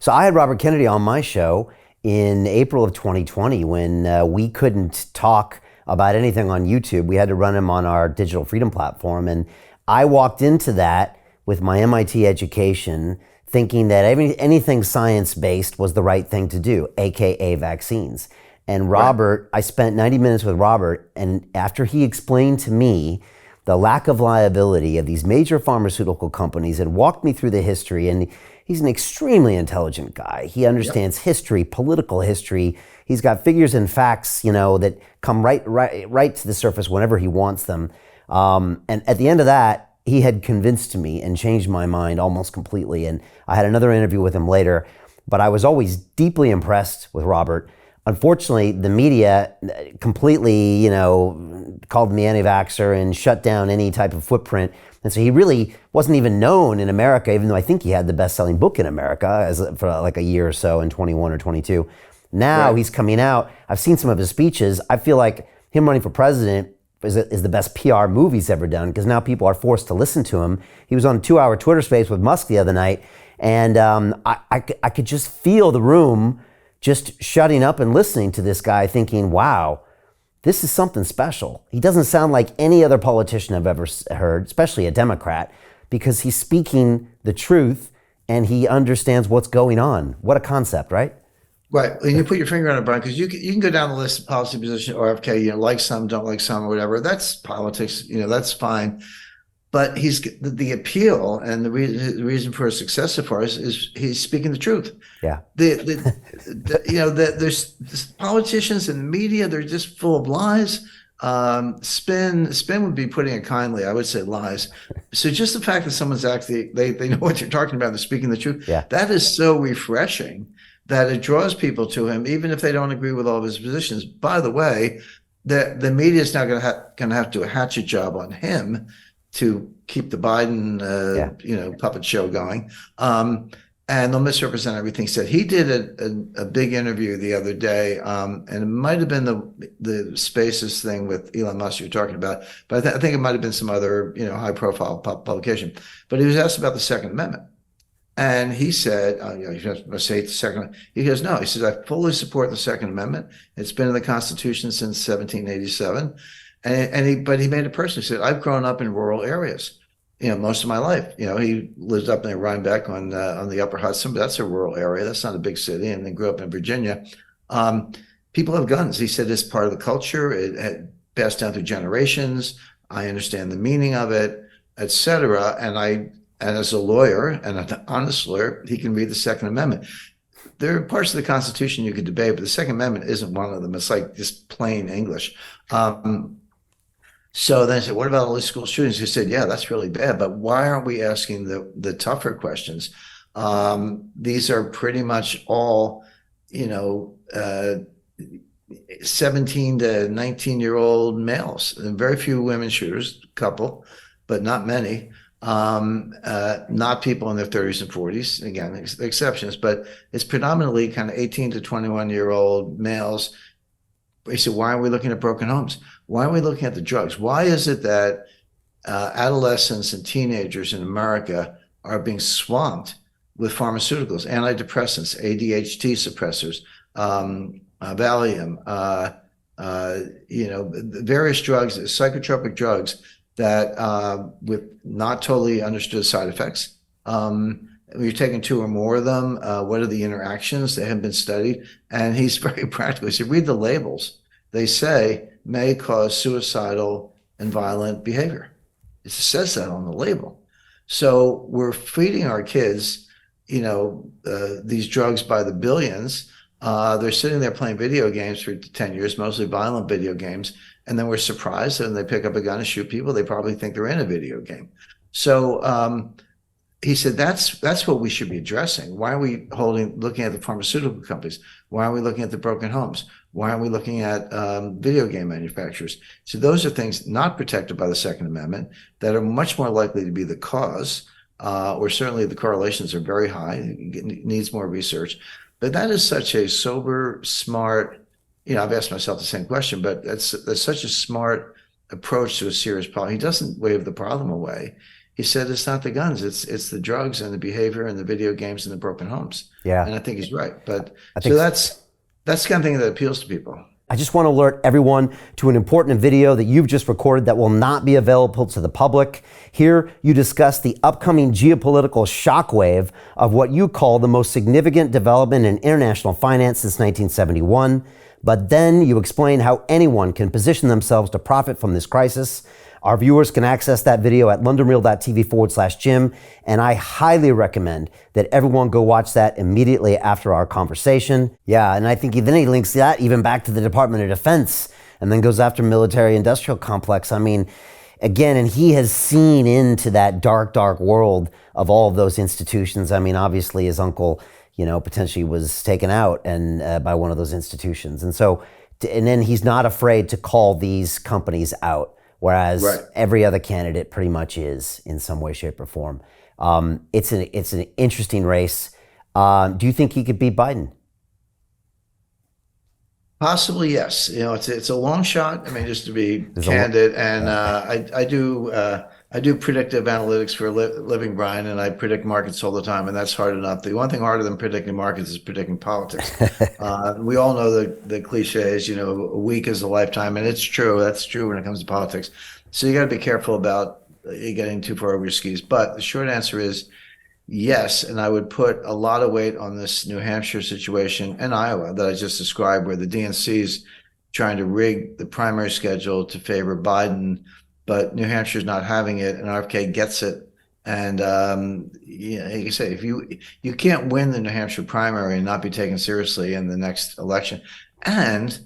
So I had Robert Kennedy on my show in April of 2020 when we couldn't talk about anything on YouTube. We had to run him on our digital freedom platform. And I walked into that with my MIT education thinking that anything science-based was the right thing to do, AKA vaccines. And Right. Robert, I spent 90 minutes with Robert, and after he explained to me the lack of liability of these major pharmaceutical companies and walked me through the history, and he's an extremely intelligent guy. He Yep. understands history, political history. He's got figures and facts, that come right to the surface whenever he wants them. And at the end of that, he had convinced me and changed my mind almost completely. And I had another interview with him later, but I was always deeply impressed with Robert. Unfortunately, the media completely, called me anti-vaxxer and shut down any type of footprint. And so he really wasn't even known in America, even though I think he had the best-selling book in America for like a year or so in 21 or 22. Now Right. he's coming out. I've seen some of his speeches. I feel like him running for president is the best PR move he's ever done because now people are forced to listen to him. He was on a 2-hour Twitter space with Musk the other night, and I could just feel the room just shutting up and listening to this guy thinking, wow, this is something special. He doesn't sound like any other politician I've ever heard, especially a Democrat, because he's speaking the truth and he understands what's going on. What a concept, right? Right. And you put your finger on it, Brian, because you can go down the list of policy position, RFK, like some, don't like some, or whatever. That's politics, that's fine. But the appeal and the reason for his success so far is he's speaking the truth. Yeah. There's politicians and the media, they're just full of lies. Spin would be putting it kindly. I would say lies. So just the fact that someone's actually, they know what you're talking about, they're speaking the truth. Yeah. That is so refreshing that it draws people to him, even if they don't agree with all of his positions. By the way, the media is now going to have to do a hatchet job on him to keep the Biden, puppet show going. And they'll misrepresent everything he said. He did a big interview the other day, and it might have been the Spaces thing with Elon Musk you're talking about, but I think it might have been some other high-profile publication. But he was asked about the Second Amendment, and he said, you must say the Second. He goes, no. He says, I fully support the Second Amendment. It's been in the Constitution since 1787. But he made it personal. He said, I've grown up in rural areas, most of my life. He lived up near Rhinebeck on the Upper Hudson, but that's a rural area. That's not a big city. And then grew up in Virginia. People have guns. He said it's part of the culture. It had passed down through generations. I understand the meaning of it, et cetera. And as a lawyer and an honest lawyer, he can read the Second Amendment. There are parts of the Constitution you could debate, but the Second Amendment isn't one of them. It's like just plain English. So then I said, what about all these school shootings? He said, yeah, that's really bad. But why aren't we asking the tougher questions? These are pretty much all, 17 to 19-year-old males, and very few women shooters, a couple, but not many. Not people in their 30s and 40s, again, exceptions, but it's predominantly kind of 18 to 21-year-old males. He said, why are we looking at broken homes? Why are we looking at the drugs? Why is it that adolescents and teenagers in America are being swamped with pharmaceuticals, antidepressants, ADHD suppressors, Valium, various drugs, psychotropic drugs that with not totally understood side effects. You're taking 2 or more of them. What are the interactions? They haven't been studied. And he's very practical. He said, read the labels. They say may cause suicidal and violent behavior. It says that on the label. So we're feeding our kids, these drugs by the billions. They're sitting there playing video games for 10 years, mostly violent video games. And then we're surprised that when they pick up a gun and shoot people, they probably think they're in a video game. So he said, that's what we should be addressing. Why are we looking at the pharmaceutical companies? Why are we looking at the broken homes? Why aren't we looking at video game manufacturers? So those are things not protected by the Second Amendment that are much more likely to be the cause, or certainly the correlations are very high. It needs more research. But that is such a sober, smart, I've asked myself the same question, but that's such a smart approach to a serious problem. He doesn't wave the problem away. he said it's not the guns, it's the drugs and the behavior and the video games and the broken homes. Yeah. And I think he's right. But I think so that's the kind of thing that appeals to people. I just want to alert everyone to an important video that you've just recorded that will not be available to the public. Here, you discuss the upcoming geopolitical shockwave of what you call the most significant development in international finance since 1971. But then you explain how anyone can position themselves to profit from this crisis. Our viewers can access that video at londonreal.tv/Jim, and I highly recommend that everyone go watch that immediately after our conversation. Yeah, and I think then he links that even back to the Department of Defense and then goes after military-industrial complex. I mean, again, and he has seen into that dark, dark world of all of those institutions. I mean, obviously his uncle, potentially was taken out and by one of those institutions. And so, and then he's not afraid to call these companies out. Whereas every other candidate pretty much is in some way, shape, or form. It's an interesting race. Do you think he could beat Biden? Possibly, yes. It's a long shot. I mean, just to be candid, and I do predictive analytics for a living, Brian, and I predict markets all the time, and that's hard enough. The one thing harder than predicting markets is predicting politics. We all know the cliches, a week is a lifetime, and it's true. That's true when it comes to politics. So you got to be careful about getting too far over your skis. But the short answer is yes, and I would put a lot of weight on this New Hampshire situation and Iowa that I just described, where the DNC's trying to rig the primary schedule to favor Biden, but New Hampshire's not having it, and RFK gets it. And like I say, if you can't win the New Hampshire primary and not be taken seriously in the next election. And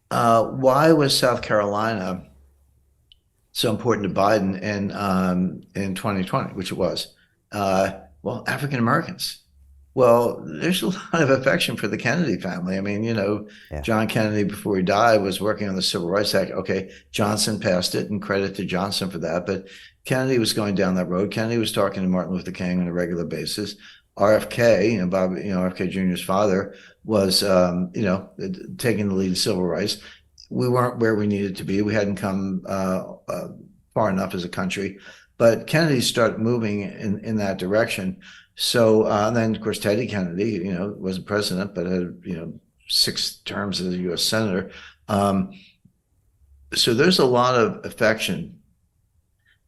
why was South Carolina so important to Biden in 2020, which it was? Well, African Americans. Well, there's a lot of affection for the Kennedy family. I mean, John Kennedy, before he died, was working on the Civil Rights Act. Okay, Johnson passed it, and credit to Johnson for that. But Kennedy was going down that road. Kennedy was talking to Martin Luther King on a regular basis. RFK, RFK Jr.'s father, was, taking the lead in civil rights. We weren't where we needed to be. We hadn't come far enough as a country. But Kennedy started moving in that direction. So and then, of course, Teddy Kennedy, wasn't president, but had, 6 terms as a U.S. senator. So there's a lot of affection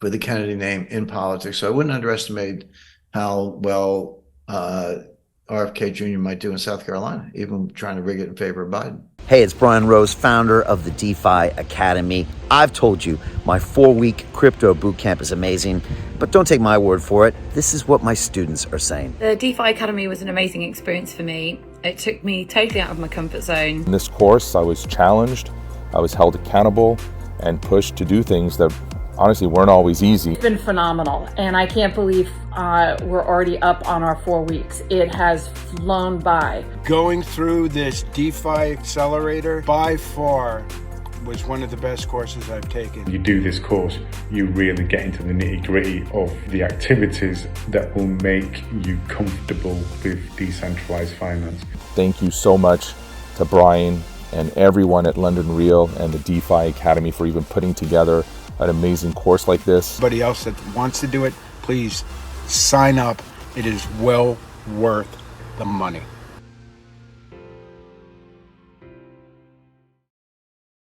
for the Kennedy name in politics. So I wouldn't underestimate how well RFK Jr. might do in South Carolina, even trying to rig it in favor of Biden. Hey, it's Brian Rose, founder of the DeFi Academy. I've told you my 4-week crypto bootcamp is amazing, but don't take my word for it. This is what my students are saying. The DeFi Academy was an amazing experience for me. It took me totally out of my comfort zone. In this course, I was challenged, I was held accountable, and pushed to do things that honestly weren't always easy. It's been phenomenal, and I can't believe we're already up on our 4 weeks. It has flown by. Going through this DeFi accelerator by far was one of the best courses I've taken. You do this course, you really get into the nitty-gritty of the activities that will make you comfortable with decentralized finance. Thank you so much to Brian and everyone at London Real and the DeFi Academy for even putting together an amazing course like this. Anybody else that wants to do it, please sign up. It is well worth the money.